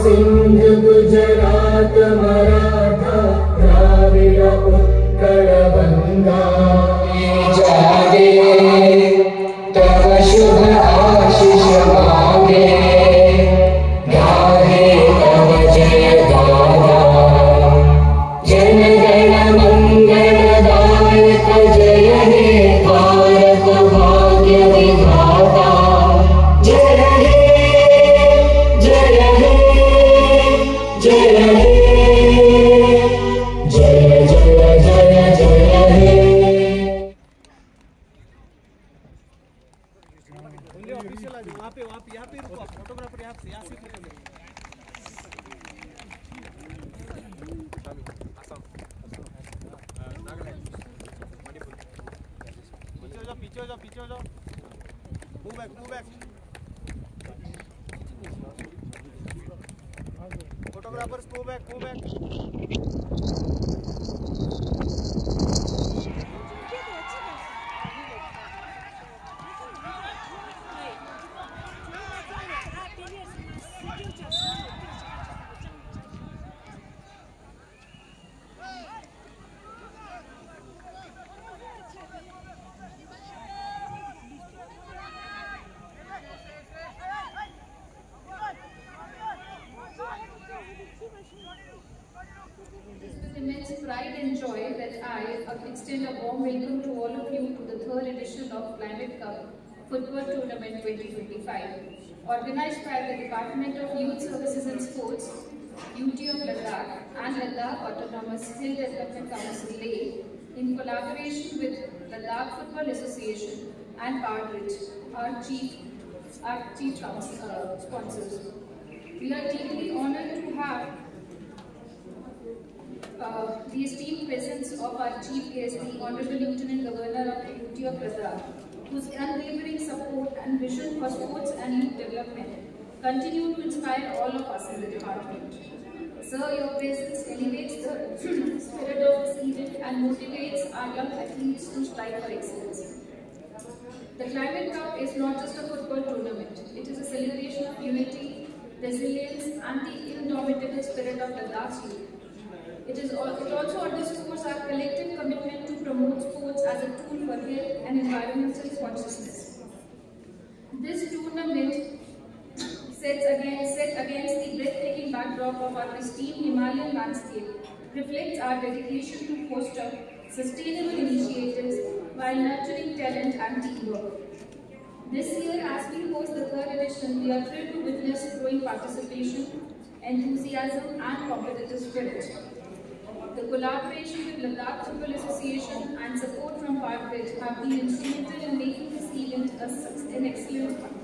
सिंध गुजरात मराठा द्राविड़ उत्कल बंगा जागे तव शुभ आशीष मांगे गाहे तव जय गाथा जन गण मंगलदायक जय हे भारत भाग्य विधाता जय हे जय हे जय हे जय जय जय जय हे। वहाँ पे यहाँ पे रुको, फोटोग्राफर यहाँ से पीछे हो जाओ move back photographers move back Immense pride and joy that I extend a warm welcome to all of you to the third edition of Climate Cup Football Tournament 2025, organized by the Department of Youth Services and Sports, UT of Ladakh and Ladakh Autonomous Hill Development Council Leh, in collaboration with Ladakh Football Association and PowerGrid, our chief sponsors. We are deeply honored to have the esteemed presence of our Chief Guest, the Honorable Lieutenant Governor of the UT of Ladakh, whose unwavering support and vision for sports and youth development continue to inspire all of us in the department. Sir, your presence elevates the spirit of this event and motivates our young athletes to strive for excellence. The Climate Cup is not just a football tournament, it is a celebration of unity, resilience and the indomitable spirit of Ladakh's youth. It also underscores our collective commitment to promote sports as a tool for health and environmental consciousness. This tournament set against the breathtaking backdrop of our pristine Himalayan landscape reflects our dedication to foster sustainable initiatives while nurturing talent and teamwork. This year, as we host the third edition, we are thrilled to witness growing participation, enthusiasm and competitive spirit. The collaboration with Ladakh Football Association and support from PowerGrid have been instrumental in making this event an excellent one.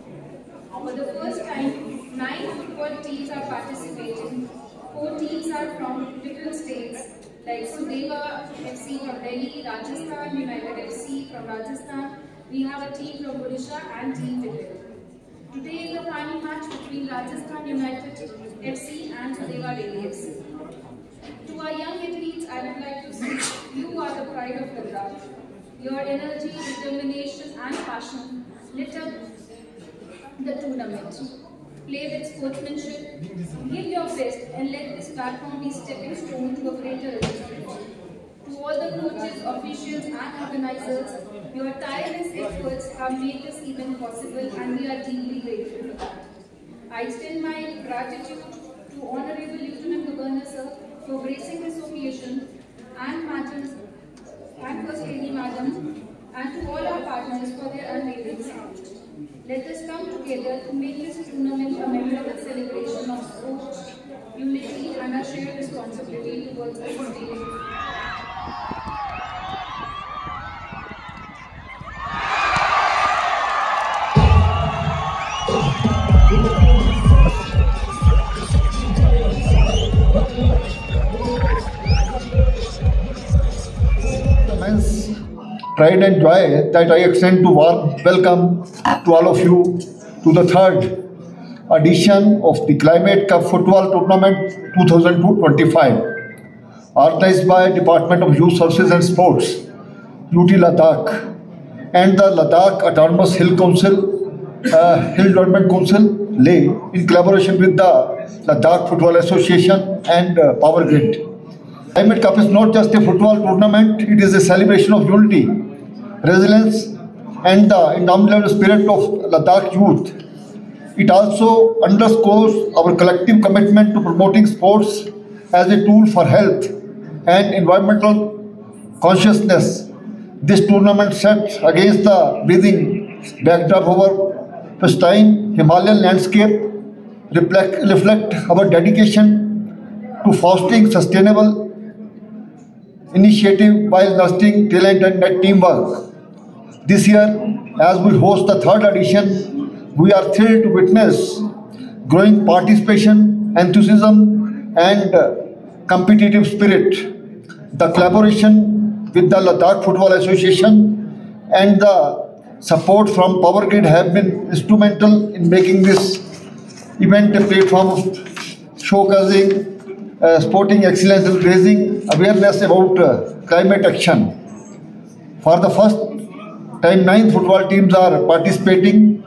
For the first time, 9 football teams are participating. 4 teams are from different states like Sudeva FC from Delhi, Rajasthan United FC from Rajasthan. We have a team from Odisha and Team Tibet. Today is the final match between Rajasthan United FC and Sudeva Delhi FC. To our young athletes, I would like to say, you are the pride of Ladakh. Your energy, determination and passion lit up the tournament. Play with sportsmanship, give your best and let this platform be stepping stone to a greater achievement. To all the coaches, officials and organizers, your tireless efforts have made this event possible and we are deeply grateful for that. I extend my gratitude to Honorable Lieutenant Governor Sir for gracing this occasion and First Lady Madam and to all our partners for their unwavering support. Let us come together to make this tournament a memorable celebration of sport, unity and our shared responsibility towards a sustainable. Thank you. pride and joy that I extend to warm welcome to all of you to the third edition of the Climate Cup Football Tournament 2025, organized by Department of Youth Services and Sports, UT Ladakh, and the Ladakh Autonomous Hill Development Council, Leh, in collaboration with the Ladakh Football Association and Power Grid. Climate Cup is not just a football tournament, it is a celebration of unity, resilience, and the indomitable spirit of Ladakh youth. It also underscores our collective commitment to promoting sports as a tool for health and environmental consciousness. This tournament set against the breathing backdrop of our pristine Himalayan landscape reflect our dedication to fostering sustainable initiative while nurturing talent and teamwork. This year, as we host the third edition, we are thrilled to witness growing participation, enthusiasm, and competitive spirit. The collaboration with the Ladakh Football Association and the support from Power Grid have been instrumental in making this event a platform of showcasing sporting excellence and raising awareness about climate action. For the first time, 9 football teams are participating.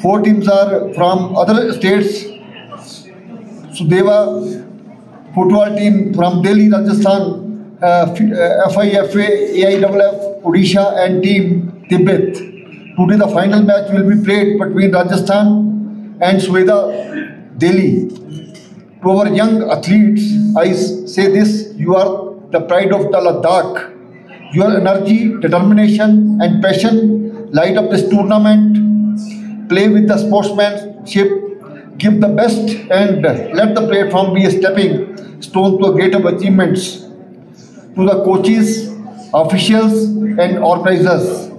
4 teams are from other states. Sudeva football team from Delhi, Rajasthan, FIFA, AIFF, Odisha, and team Tibet. Today the final match will be played between Rajasthan and Sweda, Delhi. To our young athletes, I say this: you are the pride of the Ladakh. Your energy, determination, and passion light up this tournament. Play with the sportsmanship, give the best, and let the platform be a stepping stone to greater achievements. To the coaches, officials, and organizers,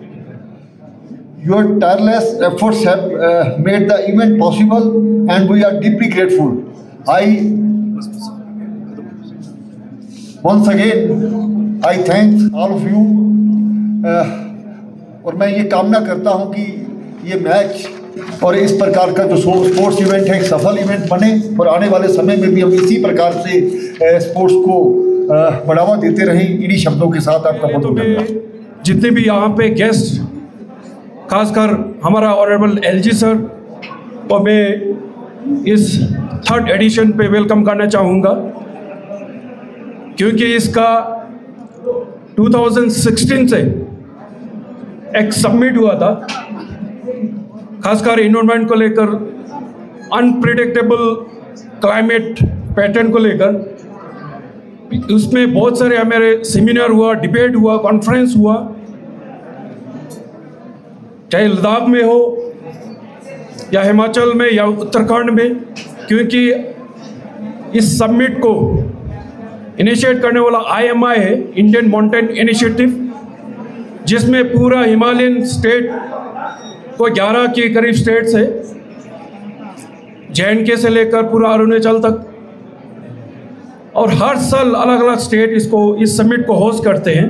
your tireless efforts have made the event possible, and we are deeply grateful. Once again, I thank all of you. और मैं ये कामना करता हूँ कि ये match और इस प्रकार का जो स्पोर्ट्स इवेंट है एक सफल इवेंट बने और आने वाले समय में भी हम इसी प्रकार से स्पोर्ट्स को बढ़ावा देते रहें। इन्हीं शब्दों के साथ आपका बहुत बहुत धन्यवाद। जितने भी यहाँ पे गेस्ट, खासकर हमारा ऑनरेबल एलजी सर, और मैं इस थर्ड एडिशन पे वेलकम करना चाहूँगा, क्योंकि इसका 2016 से एक सबमिट हुआ था, खासकर इन्वायरमेंट को लेकर, अनप्रिडिक्टेबल क्लाइमेट पैटर्न को लेकर। उसमें बहुत सारे हमारे सेमिनार हुआ, डिबेट हुआ, कॉन्फ्रेंस हुआ, चाहे लद्दाख में हो या हिमाचल में या उत्तराखंड में, क्योंकि इस समिट को इनिशिएट करने वाला IMI है, इंडियन माउंटेन इनिशिएटिव, जिसमें पूरा हिमालयन स्टेट को 11 के करीब स्टेट्स है, JNK से लेकर पूरा अरुणाचल तक, और हर साल अलग अलग स्टेट इस समिट को होस्ट करते हैं।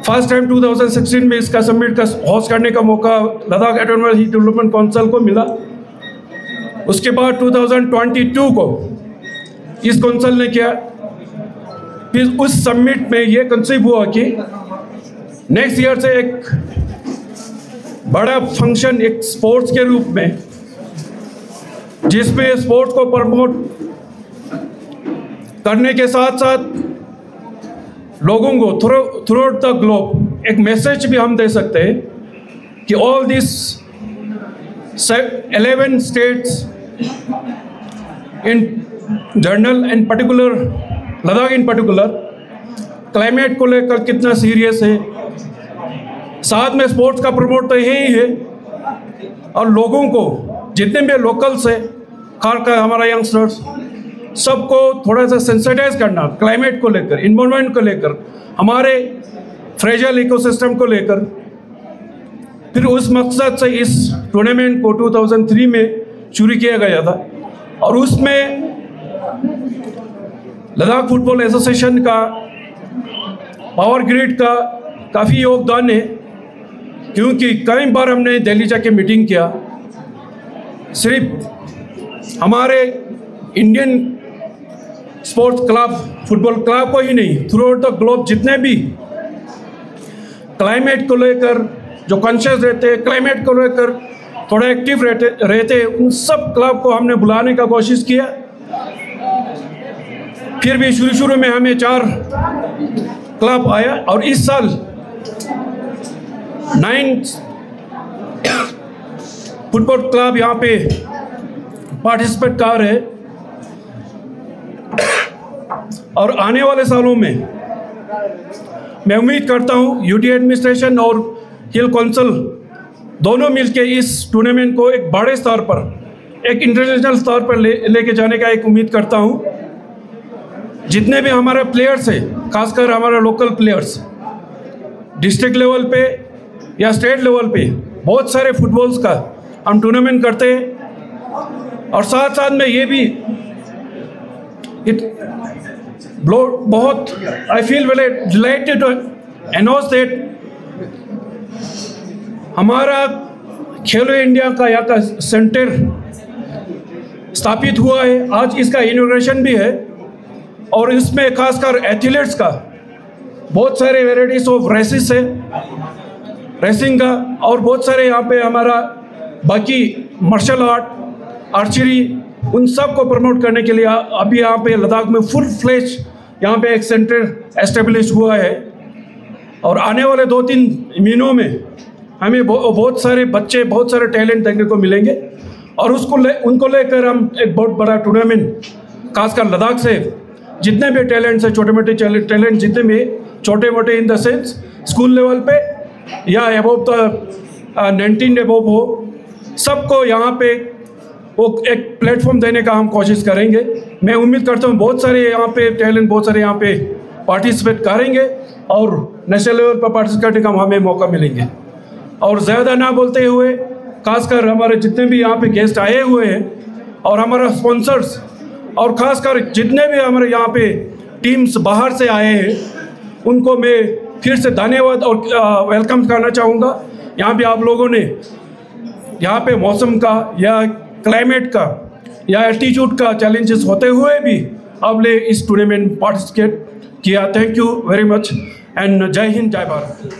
फर्स्ट टाइम 2016 में इसका समिट का होस्ट करने का मौका लद्दाख ऑटोनॉमस हिल डेवलपमेंट काउंसिल को मिला। उसके बाद 2022 को इस काउंसिल ने किया। फिर उस समिट में ये कंसीव हुआ कि नेक्स्ट ईयर से एक बड़ा फंक्शन एक स्पोर्ट्स के रूप में, जिसमें स्पोर्ट्स को प्रमोट करने के साथ साथ लोगों को थ्रू आउट द ग्लोब एक मैसेज भी हम दे सकते हैं कि all this 11 states in general and particular Ladakh in particular climate को लेकर कितना सीरियस है। साथ में स्पोर्ट्स का प्रमोट तो यही है, और लोगों को जितने भी लोकल्स है, खासकर हमारा यंगस्टर्स, सबको थोड़ा सा सेंसिटाइज करना क्लाइमेट को लेकर, इन्वायरमेंट को लेकर, हमारे फ्रेजाइल इकोसिस्टम को लेकर। फिर उस मकसद से इस टूर्नामेंट को 2003 में शुरू किया गया था, और उसमें लद्दाख फुटबॉल एसोसिएशन का पावर ग्रिड का काफ़ी योगदान है, क्योंकि कई बार हमने दिल्ली जाके मीटिंग किया। सिर्फ हमारे Indian sports club, football club को ही नहीं, थ्रू आउट द ग्लोब जितने भी क्लाइमेट को लेकर जो कॉन्शियस रहते, क्लाइमेट को लेकर थोड़ा एक्टिव रहते, उन सब क्लब को हमने बुलाने का कोशिश किया। फिर भी शुरू में हमें 4 क्लब आया और इस साल 9 फुटबॉल क्लब यहाँ पे पार्टिसिपेट कर रहे हैं। और आने वाले सालों में मैं उम्मीद करता हूँ यूटी एडमिनिस्ट्रेशन और हिल काउंसिल दोनों मिलके इस टूर्नामेंट को एक बड़े स्तर पर, एक इंटरनेशनल स्तर पर लेके जाने का एक उम्मीद करता हूँ। जितने भी हमारे प्लेयर्स हैं, खासकर हमारे लोकल प्लेयर्स, डिस्ट्रिक्ट लेवल पे या स्टेट लेवल पे बहुत सारे फुटबॉल्स का हम टूर्नामेंट करते हैं। और साथ साथ में ये भी बहुत I feel very delighted to announce that हमारा खेलो इंडिया का यहाँ का सेंटर स्थापित हुआ है। आज इसका इनॉग्रेशन भी है और इसमें खासकर एथलीट्स का बहुत सारे वेराइटीज ऑफ रेसेस है, रेसिंग का, और बहुत सारे यहाँ पे हमारा बाकी मार्शल आर्ट, आर्चरी, उन सब को प्रमोट करने के लिए अभी यहाँ पे लद्दाख में फुल फ्लेज यहाँ पे एक सेंटर एस्टेब्लिश हुआ है। और आने वाले 2-3 महीनों में हमें बहुत सारे बच्चे, बहुत सारे टैलेंट देखने को मिलेंगे और उनको लेकर हम एक बहुत बड़ा टूर्नामेंट, खासकर लद्दाख से जितने भी टैलेंट्स है, छोटे मोटे टैलेंट जितने भी, छोटे मोटे in the sense school level पे या अबव द 19 अबव हो, सबको यहाँ पे वो एक प्लेटफॉर्म देने का हम कोशिश करेंगे। मैं उम्मीद करता हूँ बहुत सारे यहाँ पे टैलेंट, बहुत सारे यहाँ पे पार्टिसिपेट करेंगे और नेशनल लेवल पर पार्टिसिपेट करने का हमें मौका मिलेंगे। और ज़्यादा ना बोलते हुए, खासकर हमारे जितने भी यहाँ पे गेस्ट आए हुए हैं और हमारा स्पॉन्सर्स और ख़ासकर जितने भी हमारे यहाँ पे टीम्स बाहर से आए हैं, उनको मैं फिर से धन्यवाद और वेलकम करना चाहूँगा। यहाँ पे आप लोगों ने यहाँ पे मौसम का या क्लाइमेट का या एल्टीट्यूड का चैलेंजेस होते हुए भी आपने इस टूर्नामेंट पार्टिसिपेट किया। Thank you very much and जय हिंद, जय Bharat.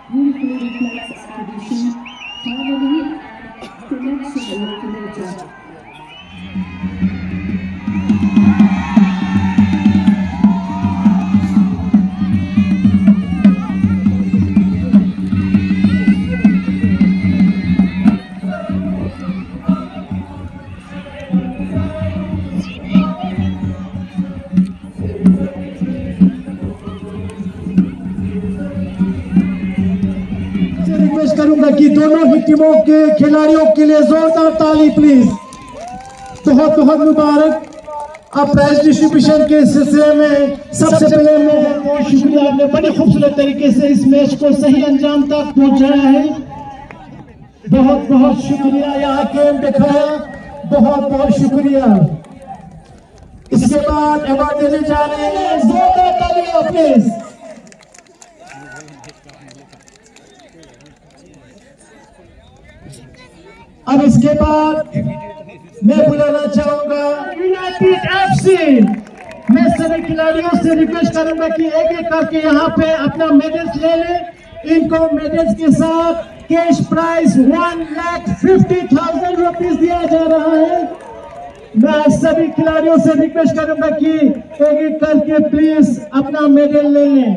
Beautiful reflex expedition, harmony and connection with nature. चाहूंगा कि दोनों ही टीमों के खिलाड़ियों के लिए जोरदार ताली प्लीज। बहुत बहुत मुबारक। अब प्राइज डिस्ट्रीब्यूशन के सिलसिले में सबसे पहले मैं बहुत शुक्रिया, आपने बड़े खूबसूरत तरीके से इस मैच को सही अंजाम तक पहुंचाया है। बहुत बहुत शुक्रिया, यहाँ गेम दिखाया, बहुत बहुत शुक्रिया। इसके बाद अवार्ड देने जा रहे हैं, जोरदार तालियां प्लीज। अब इसके बाद मैं बुलाना चाहूंगा यूनाइटेड एफसी। मैं सभी खिलाड़ियों से रिक्वेस्ट करूंगा कि एक एक करके यहाँ पे अपना मेडल्स ले लें। इनको मेडल्स के साथ कैश प्राइज 1,50,000 रुपीज दिया जा रहा है। मैं सभी खिलाड़ियों से रिक्वेस्ट करूंगा कि एक एक करके प्लीज अपना मेडल ले लें।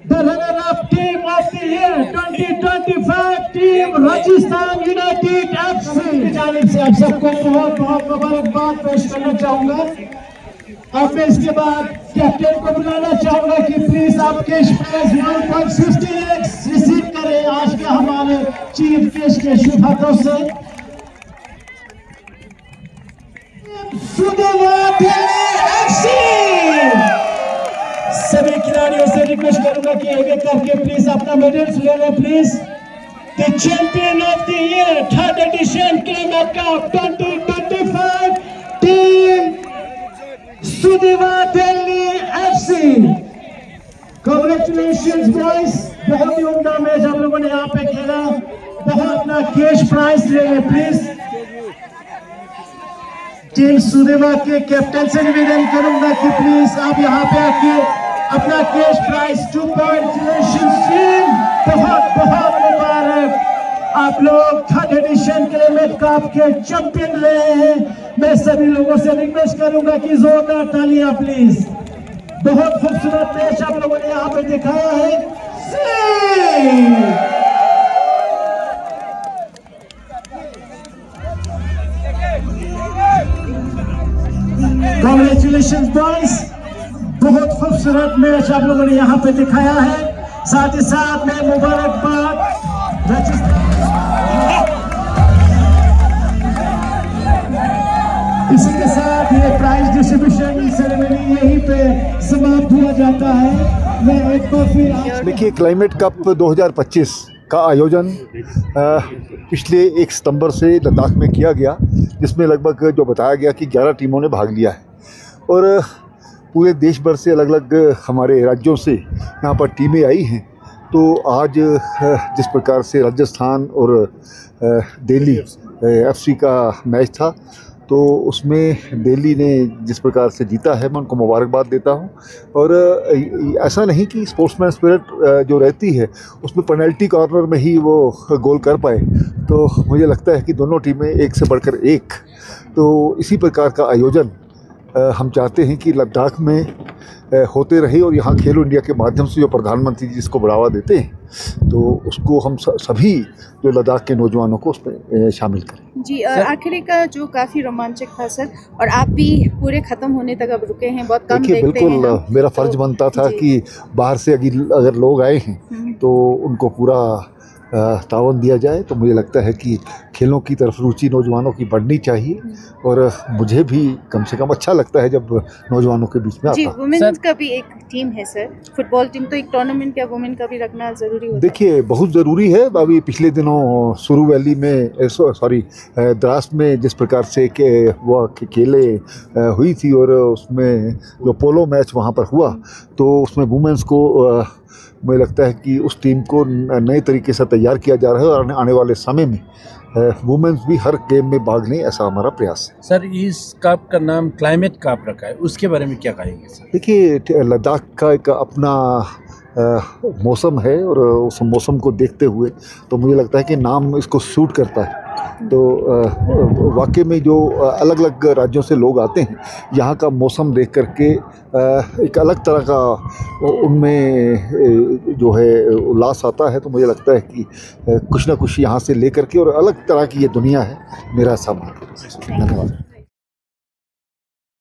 The runner-up team of the year 2025 team Rajasthan United FC की जानिब से आप सबको बहुत बहुत मुबारकबाद पेश करना चाहूंगा। अब मैं इसके बाद कैप्टन को बुलाना चाहूंगा कि प्लीज आप कैश प्राइज 1.50 लाख रिसीव करें आज के हमारे चीफ गेस्ट के शुभ हाथों से। सभी खिलाड़ियों से रिक्वेस्ट करूंगा कि एक एक करके प्लीज अपना मेडल्स ले लें please. The champion of the year 3rd edition climate cup 2025 team Sudeva Delhi FC. Congratulations boys, बहुत ही उम्दा मैच आप लोगों ने यहाँ पे खेला। बहुत अपना कैश प्राइज ले लें प्लीज। टीम सुदेवा के कैप्टन से निवेदन करूंगा कि प्लीज आप यहाँ पे आके अपना कैश प्राइज 2 पॉइंट। बहुत बहुत मुबारक, आप लोग 3rd एडिशन क्लाइमेट कप के चैंपियन रहे हैं। मैं सभी लोगों से रिक्वेस्ट करूंगा कि जोरदार तालियां प्लीज। बहुत खूबसूरत मैच आप लोगों ने यहाँ पे दिखाया है। कांग्रेचुलेशंस बॉयज, बहुत खूबसूरत मैच आप लोगों ने यहाँ पे दिखाया है। साथ ही साथ मैं मुबारकबाद इसी के साथ ये प्राइज डिस्ट्रीब्यूशन सेरेमनी यहीं पे समाप्त हुआ जाता है। मैं एक बार फिर देखिए, क्लाइमेट कप 2025 का आयोजन पिछले 1 सितंबर से लद्दाख में किया गया, जिसमें लगभग जो बताया गया कि 11 टीमों ने भाग लिया है और पूरे देश भर से अलग अलग हमारे राज्यों से यहाँ पर टीमें आई हैं। तो आज जिस प्रकार से राजस्थान और दिल्ली एफसी का मैच था, तो उसमें दिल्ली ने जिस प्रकार से जीता है, मैं उनको मुबारकबाद देता हूं। और ऐसा नहीं कि स्पोर्ट्समैन स्पिरिट जो रहती है उसमें पेनल्टी कॉर्नर में ही वो गोल कर पाए, तो मुझे लगता है कि दोनों टीमें एक से बढ़कर एक। तो इसी प्रकार का आयोजन हम चाहते हैं कि लद्दाख में होते रहे और यहाँ खेलो इंडिया के माध्यम से जो प्रधानमंत्री जी इसको बढ़ावा देते हैं, तो उसको हम सभी जो लद्दाख के नौजवानों को उसमें शामिल करें। जी, आखिरी का जो काफ़ी रोमांचक था सर, और आप भी पूरे ख़त्म होने तक अब रुके हैं, बहुत कम देखते बिल्कुल हैं हम। मेरा फ़र्ज बनता था कि बाहर से अगर लोग आए हैं तो उनको पूरा तावन दिया जाए। तो मुझे लगता है कि खेलों की तरफ रुचि नौजवानों की बढ़नी चाहिए और मुझे भी कम से कम अच्छा लगता है जब नौजवानों के बीच में आता हूं। वुमेन्स का भी एक टीम है सर, फुटबॉल टीम, तो एक टूर्नामेंट या वुमेन का भी रखना ज़रूरी होता है। देखिए, बहुत ज़रूरी है। अभी पिछले दिनों सुरू वैली में द्रास में जिस प्रकार से वो खेले हुई थी और उसमें जो पोलो मैच वहाँ पर हुआ, तो उसमें वुमेन्स को मुझे लगता है कि उस टीम को नए तरीके से तैयार किया जा रहा है और आने वाले समय में वुमेन्स भी हर गेम में भाग लें, ऐसा हमारा प्रयास है। सर, इस कप का नाम क्लाइमेट कप रखा है, उसके बारे में क्या कहेंगे सर? देखिए, लद्दाख का एक अपना मौसम है और उस मौसम को देखते हुए तो मुझे लगता है कि नाम इसको सूट करता है। तो वाकई में जो अलग अलग राज्यों से लोग आते हैं, यहाँ का मौसम देख करके एक अलग तरह का उनमें जो है उल्लास आता है। तो मुझे लगता है कि कुछ ना कुछ यहाँ से ले करके और अलग तरह की ये दुनिया है, मेरा ऐसा मानना है। धन्यवाद।